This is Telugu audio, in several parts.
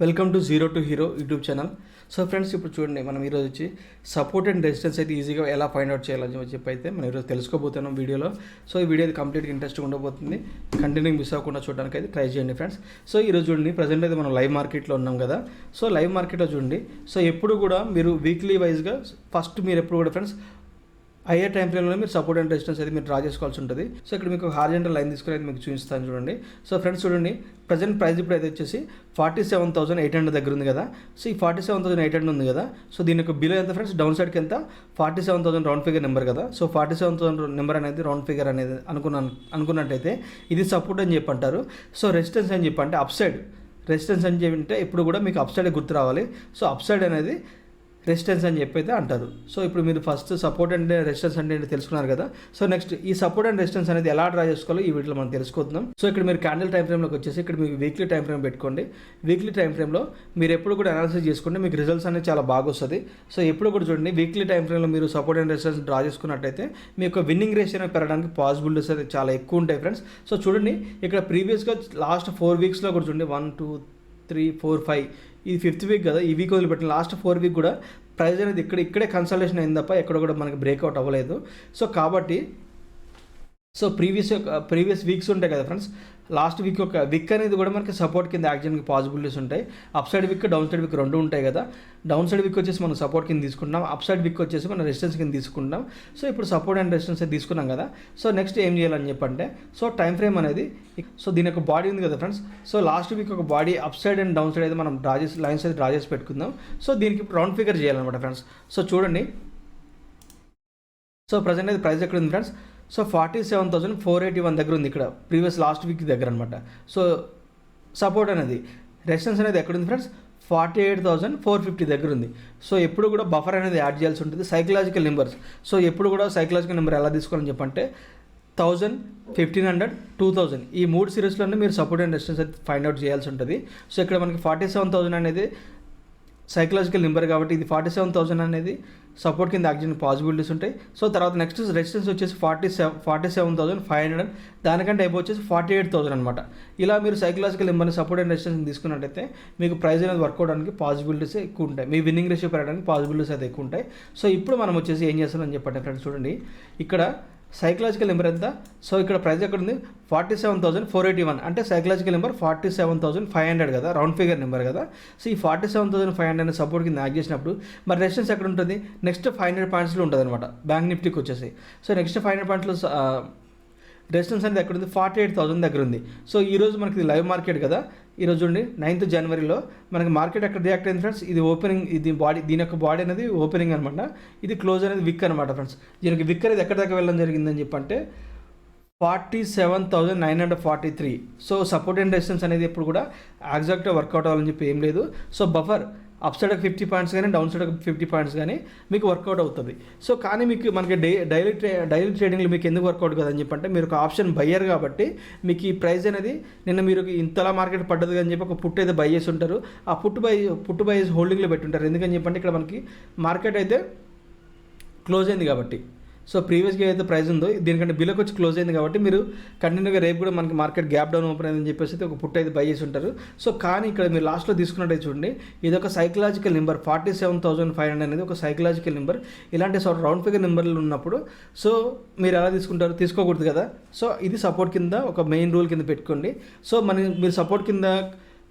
Welcome to zero to hero YouTube channel. So friends, ఇప్పుడు చూడండి, మనం ఈరోజు వచ్చి సపోర్ట్ అండ్ రెసిస్టెన్స్ అయితే ఈజీగా ఎలా ఫైండ్ అవుట్ చేయాలని చెప్పి అయితే మనం ఈరోజు తెలుసుకోబోతున్నాం వీడియోలో. సో ఈ వీడియో అయితే కంప్లీట్గా ఇంట్రెస్ట్గా ఉండబోతుంది. కంటిన్యూ మిస్ అవ్వకుండా చూడడానికి అయితే ట్రై చేయండి ఫ్రెండ్స్. సో ఈరోజు చూడండి, ప్రజెంట్ అయితే మనం లైవ్ మార్కెట్లో ఉన్నాం కదా. సో లైవ్ మార్కెట్లో చూడండి, సో ఎప్పుడు కూడా మీరు వీక్లీ వైజ్గా ఫస్ట్ మీరు ఎప్పుడు కూడా ఫ్రెండ్స్ హైయర్ టైం ఫ్రేమ్లో మీరు సపోర్ట్ అండ్ రెసిస్టెన్స్ అయితే మీరు డ్రా చేసుకోవాల్సి ఉంటుంది. సో ఇక్కడ మీకు హారిజంటల్ లైన్ తీసుకుని అయితే మీకు చూపిస్తాను చూడండి. సో ఫ్రెండ్స్ చూడండి, ప్రజెంట్ ప్రైస్ ఇప్పుడు అయితే వచ్చేసి 47,800 దగ్గర ఉంది కదా. సో ఈ 47,800 ఉంది కదా. సో దీని యొక్క బిలో ఎంత ఫ్రెండ్స్, డౌన్ సైడ్కి ఎంత 47,000 రౌండ్ ఫిగర్ నెంబర్ కదా. సో 47,000 నెంబర్ అనేది రౌండ్ ఫిగర్ అనేది అనుకున్నట్టయితే ఇది సపోర్ట్ అని చెప్పి అంటారు. సో రెసిస్టెన్స్ అని చెప్పి అంటే అప్ సైడ్, రెసిస్టెన్స్ అని చెప్పి అంటే ఇప్పుడు కూడా మీకు అప్ సైడ్ గుర్తు రావాలి. సో అప్ సైడ్ అనేది రెసిస్టెన్స్ అని చెప్పి అయితే అంటారు. సో ఇప్పుడు మీరు ఫస్ట్ సపోర్ట్ అండ్ రెసిస్టెన్స్ అంటే తెలుసుకున్నారు కదా. సో నెక్స్ట్ ఈ సపోర్ట్ అండ్ రెసిస్టెన్స్ అనేది ఎలా డ్రా చేసుకోవాలో ఈ వీడియోలో మనం తెలుసుకుందాం. సో ఇక్కడ మీరు క్యాండిల్ టైం ఫ్రేమ్లోకి వచ్చేసి ఇక్కడ మీకు వీక్లీ టైం ఫ్రేమ్ పెట్టుకోండి. వీక్లీ టైం ఫ్రేమ్లో మీరు ఎప్పుడు కూడా అనాలిసిస్ చేసుకుంటే మీకు రిజల్ట్స్ అనేది చాలా బాగా వస్తుంది. సో ఎప్పుడు కూడా చూడండి, వీక్లీ టైం ఫ్రేమ్లో మీరు సపోర్ట్ అండ్ రెసిస్టెన్స్ డ్రా చేసుకున్నట్టయితే మీ యొక్క విన్నింగ్ రేషియో పెరగడానికి పాసిబిలిటీస్ అయితే చాలా ఎక్కువ ఉంటాయి ఫ్రెండ్స్. సో చూడండి, ఇక్కడ ప్రీవియస్గా లాస్ట్ 4 వీక్స్లో కూడా చూడండి, 1 2 3 4 5 ఇది 5th వీక్ కదా. ఈ వీక్ వదిలిపెట్టిన లాస్ట్ 4 వీక్ కూడా ప్రైస్ అనేది ఇక్కడే కన్సల్టేషన్ అయింది తప్ప ఎక్కడ కూడా మనకి బ్రేక్అవుట్ అవ్వలేదు. సో కాబట్టి సో ప్రీవియస్ వీక్స్ ఉంటాయి కదా ఫ్రెండ్స్, లాస్ట్ వీక్ ఒక విక్ అనేది కూడా మనకి సపోర్ట్ కింద యాక్షన్ పాసిబిలిటీస్ ఉంటాయి. అప్ సైడ్ విక్, డౌన్ సైడ్ విక్ రెండు ఉంటాయి కదా. డౌన్ సైడ్ విక్ వచ్చేసి మనం సపోర్ట్ కింద తీసుకుంటాం, అప్ సైడ్ విక్ వచ్చేసి మనం రెసిస్టెన్స్ కింద తీసుకుంటాం. సో ఇప్పుడు సపోర్ట్ అండ్ రెసిస్టెన్స్ అయితే తీసుకున్నాం కదా. సో నెక్స్ట్ ఏం చేయాలని చెప్పంటే, సో టైం ఫ్రేమ్ అనేది, సో దీని యొక్క బాడీ ఉంది కదా ఫ్రెండ్స్. సో లాస్ట్ వీక్ ఒక body up side and down side అయితే మనం డ్రా చేసి లైన్స్ అయితే డ్రా చేసి పెట్టుకుందాం. సో దీనికి ఇప్పుడు రౌండ్ ఫిగర్ చేయాలన్నమాట ఫ్రెండ్స్. సో చూడండి, సో ప్రజెంట్ అయితే ప్రైస్ ఎక్కడ ఉంది ఫ్రెండ్స్, సో 47,481 దగ్గర ఉంది, ఇక్కడ ప్రీవియస్ లాస్ట్ వీక్ దగ్గర అనమాట. సో సపోర్ట్ అనేది, రెసిస్టెన్స్ అనేది ఎక్కడ ఉంది ఫ్రెండ్స్, 48,450 దగ్గర ఉంది. సో ఎప్పుడు కూడా బఫర్ అనేది యాడ్ చేయాల్సి ఉంటుంది. సైకలాజికల్ నెంబర్స్, సో ఎప్పుడు కూడా సైకలాజికల్ నెంబర్ ఎలా తీసుకోవాలని చెప్పంటే 1000, 1500, 2000 ఈ 3 సిరీస్లోనే మీరు సపోర్ట్ అండ్ రెసిస్టెన్స్ అయితే ఫైండ్ అవుట్ చేయాల్సి ఉంటుంది. సో ఇక్కడ మనకి 47,000 అనేది సైకలాజికల్ నెంబర్ కాబట్టి ఇది 47,000 అనేది సపోర్ట్ కింద యాక్షన్ పాసిబిలిటీస్ ఉంటాయి. సో తర్వాత నెక్స్ట్ రెసిస్టెన్స్ వచ్చేసి 47,500, దానికంటే అయిపో వచ్చేసి 48,000 అనమాట. ఇలా మీరు సైకలాజికల్ నెంబర్ని సపోర్ట్ అండ్ రెసిస్టెన్స్ తీసుకున్నట్టయితే మీకు ప్రైస్ అనేది వర్క్ అవడానికి పాసిబిలిటీస్ ఎక్కువ ఉంటాయి, మీ విన్నింగ్ రేషియో పెరగడానికి పాసిబిలిటీస్ అయితే ఎక్కువ ఉంటాయి. సో ఇప్పుడు మనం వచ్చేసి ఏం చేస్తామని చెప్పండి ఫ్రెండ్స్, చూడండి ఇక్కడ సైకలాజికల్ నెంబర్ ఎంత. సో ఇక్కడ ప్రైస్ ఎక్కడ ఉంది, 47,481 అంటే సైకలాజికల్ నెంబర్ 47,500 కదా, రౌండ్ ఫిగర్ నెంబర్ కదా. సో ఈ 47,500 సపోర్ట్ కింద యాక్ట్ చేసినప్పుడు మరి రెసిస్టెన్స్ ఎక్కడ ఉంటుంది, నెక్స్ట్ 500 పాయింట్స్లో ఉంటుంది అనమాట బ్యాంక్ నిఫ్టీకి వచ్చేసి. సో నెక్స్ట్ 500 పాయింట్స్లో రెసిస్టెన్స్ అనేది ఎక్కడ ఉంది, 48,000 దగ్గర ఉంది. సో ఈరోజు మనకి ఇది లైవ్ మార్కెట్ కదా. ఈరోజు చూడండి 9th జనవరిలో మనకి మార్కెట్ ఎక్కడ రియాక్ట్ అయింది ఫ్రెండ్స్, ఇది ఓపెనింగ్, ఇది బాడీ, దీని యొక్క బాడీ అనేది ఓపెనింగ్ అనమాట. ఇది క్లోజ్ అనేది విక్ అనమాట ఫ్రెండ్స్. దీనికి విక్ అనేది ఎక్కడ దాకా వెళ్ళడం జరిగిందని చెప్పంటే 47,943. సో సపోర్ట్ అండ్ రెసిస్టెన్స్ అనేది ఎప్పుడు కూడా ఎగ్జాక్ట్గా వర్కౌట్ అవ్వాలని చెప్పి ఏం లేదు. So buffer up side 50 points కానీ డౌన్ సైడ్ 50 పాయింట్స్ కానీ మీకు వర్కౌట్ అవుతుంది. సో కానీ మనకి డైలీ ట్రేడింగ్లో మీకు ఎందుకు వర్కౌట్ కదని చెప్పంటే, మీరు ఒక ఆప్షన్ బయ్యర్ కాబట్టి మీకు ఈ ప్రైస్ అనేది నిన్న మీరు ఇంతలా మార్కెట్ పడ్డది అని చెప్పి ఒక పుట్టు అయితే బై చేసి ఉంటారు. ఆ పుట్టు బై హోల్డింగ్లో పెట్టుంటారు. ఎందుకని చెప్పంటే ఇక్కడ మనకి మార్కెట్ అయితే క్లోజ్ అయింది కాబట్టి. సో ప్రీవియస్గా అయితే ప్రైస్ ఉందో దీనికంటే బిలోకి వచ్చి క్లోజ్ అయింది కాబట్టి మీరు కంటిన్యూగా రేపు కూడా మనకి మార్కెట్ గ్యాప్ డౌన్ ఓపెన్ అయిందని చెప్పేసి ఒక పుట్టు అయితే బై చేసి ఉంటారు. సో కానీ ఇక్కడ మీరు లాస్ట్లో తీసుకున్నట్టయితే చూడండి, ఇది ఒక సైకలాజికల్ నెంబర్ 47,500 అనేది ఒక సైకలాజికల్ నెంబర్. ఇలాంటి రౌండ్ ఫిగర్ నెంబర్లు ఉన్నప్పుడు సో మీరు ఎలా తీసుకుంటారు, తీసుకోకూడదు కదా. సో ఇది సపోర్ట్ కింద ఒక మెయిన్ రూల్ కింద పెట్టుకోండి. సో మీరు సపోర్ట్ కింద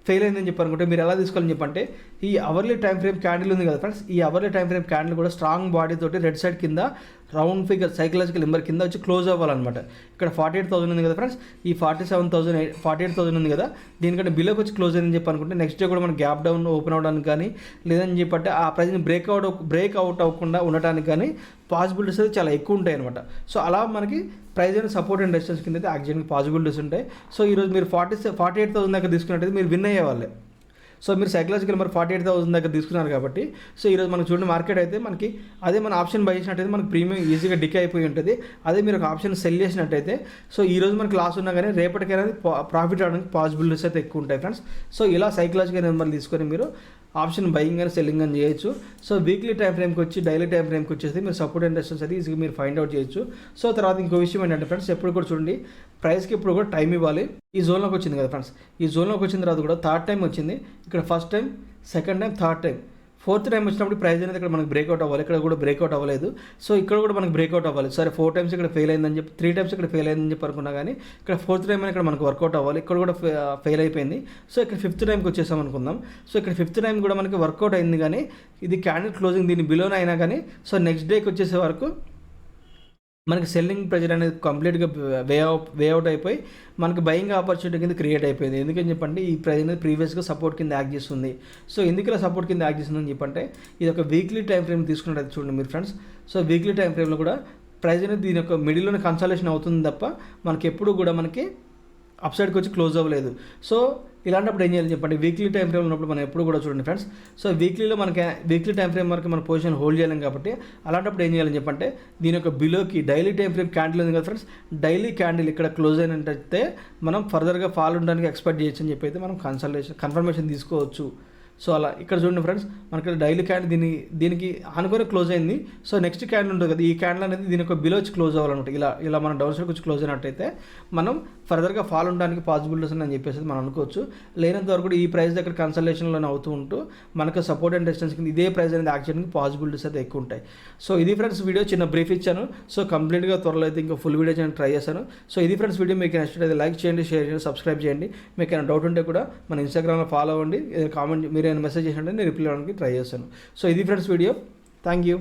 ఫెయిల్ అయిందని చెప్పనుకుంటే మీరు ఎలా తీసుకోవాలని చెప్పంటే, ఈ అవర్లీ టైం ఫ్రేమ్ క్యాండిల్ ఉంది కదా ఫ్రెండ్స్, ఈ అవర్లీ టైం ఫ్రేమ్ క్యాండిల్ కూడా స్ట్రాంగ్ బాడీ తోటి రెడ్ సైడ్ కింద రౌండ్ ఫిగర్ సైకలాజికల్ నెంబర్ కింద వచ్చి క్లోజ్ అవ్వాలన్నమాట. ఇక్కడ 48,000 ఉంది కదా ఫ్రెండ్స్, ఈ 48,000 ఉంది కదా, దీనికంటే బిలోకి వచ్చి క్లోజ్ అయిందని చెప్పి అనుకుంటే నెక్స్ట్ డే కూడా మనం గ్యాప్ డౌన్ ఓపెన్ అవ్వడానికి కానీ, లేదని చెప్పంటే ఆ ప్రైజ్ని బ్రేక్ అవుట్ అవ్వకుండా ఉండటానికి కానీ పాసిబిలిటీస్ అయితే చాలా ఎక్కువ ఉంటాయి అనమాట. సో అలా మనకి ప్రైజ్ అనేది సపోర్ట్ అండ్ రెసిస్టెన్స్ కింద అయితే యాక్ట్ చేయడానికి పాసిబిలిటీస్ ఉంటాయి. సో ఈరోజు మీరు 48,000 దగ్గర తీసుకున్నట్టయితే మీరు విన్ అయ్యే వాళ్ళే. సో మీరు సైకలాజికల్ నెంబర్ 48,000 దగ్గర తీసుకున్నారు కాబట్టి, సో ఈరోజు మనకు చూడండి మార్కెట్ అయితే మనకి అదే మన ఆప్షన్ బై చేసినట్టయితే మనకి ప్రీమియం ఈజీగా డికే అయిపోయి ఉంటుంది. అదే మీరు ఒక ఆప్షన్ సెల్ చేసినట్టయితే సో ఈరోజు మనకి లాస్ ఉన్నా కానీ రేపటికైనా ప్రాఫిట్ రావడానికి పాసిబిలిటీస్ అయితే ఎక్కువ ఉంటాయి ఫ్రెండ్స్. సో ఇలా సైకలాజికల్ నెంబర్ తీసుకొని మీరు ఆప్షన్ బయింగ్ అని సెల్లింగ్ అని చేయొచ్చు. సో వీక్లీ టైం ఫ్రేమ్కి వచ్చి డైలీ టైం ఫ్రేమ్కి వచ్చేసి మీరు సపోర్ట్ అండ్ రెసిస్టెన్స్ అయితే ఈజీగా మీరు ఫైండ్ అవుట్ చేయొచ్చు. సో తర్వాత ఇంకో విషయం ఏంటంటే ఫ్రెండ్స్, ఎప్పుడు కూడా చూడండి ప్రైస్కి ఇప్పుడు కూడా టైం ఇవ్వాలి. ఈ జోన్లోకి వచ్చింది కదా ఫ్రెండ్స్, ఈ జోన్లోకి వచ్చిన తర్వాత కూడా థర్డ్ టైం వచ్చింది, ఇక్కడ first time, second time, third time, fourth time వచ్చినప్పుడు ప్రైస్ అనేది ఇక్కడ మనకు బ్రేక్అవుట్ అవ్వాలి. ఇక్కడ కూడా బ్రేక్అవుట్ అవ్వలేదు. సో ఇక్కడ కూడా మనకు బ్రేక్అవుట్ అవ్వాలి. సరే 4 టైమ్స్ ఇక్కడ ఫెయిల్ అయిందని చెప్పి 3 టైమ్స్ ఇక్కడ ఫెయిల్ అయిందని చెప్పి అనుకున్నా కానీ ఇక్కడ ఫోర్త్ టైం అని ఇక్కడ మనకు వర్కౌట్ అవ్వాలి. ఇక్కడ కూడా ఫెయిల్ అయిపోయింది. సో ఇక్కడ ఫిఫ్త్ టైంకి వచ్చేసాం అనుకుందాం. సో ఇక్కడ ఫిఫ్త్ టైం కూడా మనకి వర్కౌట్ అయింది, కానీ ఇది క్యాండిల్ క్లోజింగ్ దీని బిలోనే అయినా కానీ సో నెక్స్ట్ డేకి వచ్చేసే వరకు మనకి సెల్లింగ్ ప్రెజర్ అనేది కంప్లీట్గా వే అవుట్ అయిపోయి మనకి బయింగ్ ఆపర్చునిటీ కింద క్రియేట్ అయిపోయింది. ఎందుకని చెప్పంటే ఈ ప్రైస్ అనేది ప్రీవియస్గా సపోర్ట్ కింద యాక్ట్ చేస్తుంది. సో ఎందుకు ఇలా సపోర్ట్ కింద యాక్ట్ చేస్తుందని చెప్పంటే ఇది ఒక వీక్లీ టైం ఫ్రేమ్ తీసుకున్నట్టు చూడండి మీరు ఫ్రెండ్స్. సో వీక్లీ టైం ఫ్రేమ్లో కూడా ప్రైస్ అనేది దీని యొక్క మిడిల్లోనే కన్సల్టేషన్ అవుతుంది తప్ప మనకి ఎప్పుడు కూడా మనకి అప్ సైడ్కి వచ్చి క్లోజ్ అవ్వలేదు. సో ఇలాంటప్పుడు ఏం చేయాలి చెప్పండి, వీక్లీ టైం ఫ్రేమ్ ఉన్నప్పుడు మనం ఎప్పుడు కూడా చూడండి ఫ్రెండ్స్. సో వీక్లీలో మనకి వీక్లీ టైం ఫ్రేమ్ వరకు మన పొజిషన్ హోల్డ్ చేయాలి కాబట్టి అలాంటప్పుడు ఏం చేయాలని చెప్పంటే దీని యొక్క బిలోకి డైలీ టైం ఫ్రేమ్ క్యాండిల్ ఉంది కదా ఫ్రెండ్స్, డైలీ క్యాండిల్ ఇక్కడ క్లోజ్ అయినట్టయితే మనం ఫర్దర్గా ఫాల్ ఉండడానికి ఎక్స్పెక్ట్ చేయొచ్చు అని చెప్పి అయితే మనం కన్ఫర్మేషన్ తీసుకోవచ్చు. సో అలా ఇక్కడ చూడండి ఫ్రెండ్స్, మనకి డైలీ క్యాండిల్ దీనికి అనుకుని క్లోజ్ అయింది. సో నెక్స్ట్ క్యాండిల్ ఉంటుంది కదా, ఈ క్యాండిల్ అనేది దీని యొక్క బిలో వచ్చి క్లోజ్ అవ్వాలన్నమాట. ఇలా మనం డౌన్ సైడ్కి వచ్చి క్లోజ్ అయినట్టయితే మనం ఫర్దర్గా ఫాల్ ఉండడానికి పాసిబిలిటీస్ అని చెప్పేసి మనం అనుకోవచ్చు. లేనంత వరకు కూడా ఈ ప్రైస్ దగ్గర కన్సల్టేషన్లోనే అవుతూ ఉంటూ మనకు సపోర్ట్ అండ్ రెసిస్టెన్స్ కింద ఇదే ప్రైస్ అనేది యాక్ట్ చేయడానికి పాసిబిలిటీస్ అయితే ఎక్కువ ఉంటాయి. సో ఇది ఫ్రెండ్స్ వీడియో, చిన్న బ్రీఫ్ ఇచ్చాను. సో కంప్లీట్గా త్వరలో అయితే ఇంకా ఫుల్ వీడియో చేయడానికి ట్రై చేశాను. సో ఇది ఫ్రెండ్స్ వీడియో మీకు నచ్చినట్లయితే లైక్ చేయండి, షేర్ చేయండి, సబ్స్క్రైబ్ చేయండి. మీకు ఏమైనా డౌట్ ఉంటే కూడా మన ఇన్స్టాగ్రామ్లో ఫాలో అవ్వండి. కామెంట్ మీరు ఏమైనా మెసేజ్ చేసినట్టే నేను రిప్లై అవ్వడానికి ట్రై చేస్తాను. సో ఇది ఫ్రెండ్స్ వీడియో. Thank you.